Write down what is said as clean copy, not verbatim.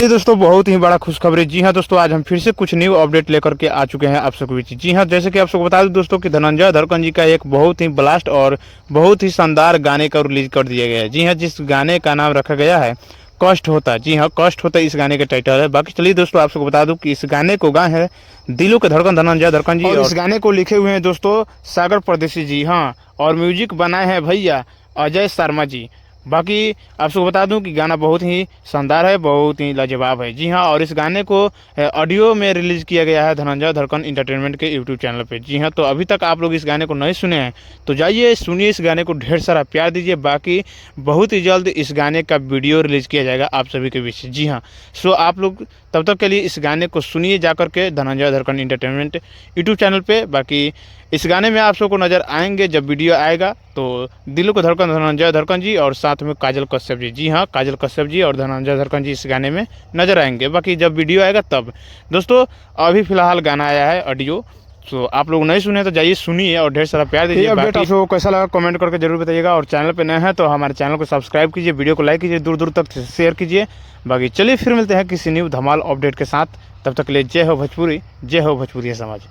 चलिए दोस्तों, बहुत ही बड़ा खुशखबरी। जी हाँ दोस्तों, आज हम फिर से कुछ न्यू अपडेट लेकर के आ चुके हैं आप सबके बीच। जी हाँ, जैसे कि आप सबको बता दूं दोस्तों कि धनंजय धड़कन जी का एक बहुत ही ब्लास्ट और बहुत ही शानदार गाने का रिलीज कर दिया गया है। जी हाँ, जिस गाने का नाम रखा गया है कष्ट होता। जी हाँ, कष्ट होता इस गाने का टाइटल है। बाकी चलिए दोस्तों, आप सबको बता दूं कि इस गाने को गाए हैं दिलों के धड़कन धनंजय धड़कन जी, और इस गाने को लिखे हुए हैं दोस्तों सागर परदेसी जी। हाँ, और म्यूजिक बनाए हैं भैया अजय शर्मा जी। बाकी आप सबको बता दूं कि गाना बहुत ही शानदार है, बहुत ही लाजवाब है। जी हाँ, और इस गाने को ऑडियो में रिलीज किया गया है धनंजय धड़कन इंटरटेनमेंट के यूट्यूब चैनल पे। जी हाँ, तो अभी तक आप लोग इस गाने को नहीं सुने हैं तो जाइए सुनिए इस गाने को, ढेर सारा प्यार दीजिए। बाकी बहुत ही जल्द इस गाने का वीडियो रिलीज किया जाएगा आप सभी के बीच। जी हाँ, सो आप लोग तब तक के लिए इस गाने को सुनिए जाकर के धनंजय धड़कन इंटरटेनमेंट यूट्यूब चैनल पे। बाकी इस गाने में आप सबको नज़र आएंगे जब वीडियो आएगा तो दिलों को धड़कन धनंजय धड़कन जी और साथ में काजल कश्यप जी। जी हाँ, काजल कश्यप जी और धनंजय धड़कन जी इस गाने में नजर आएंगे। बाकी जब वीडियो आएगा तब। दोस्तों अभी फिलहाल गाना आया है ऑडियो, तो आप लोग नहीं सुने तो जाइए सुनिए और ढेर सारा प्यार दीजिए। अपडेट आपको कैसा लगा कमेंट करके जरूर बताइएगा, और चैनल पे नए हैं तो हमारे चैनल को सब्सक्राइब कीजिए, वीडियो को लाइक कीजिए, दूर दूर तक शेयर कीजिए। बाकी चलिए फिर मिलते हैं किसी न्यू धमाल अपडेट के साथ। तब तक के लिए जय हो भोजपुरी, जय हो भोजपुरी समाज।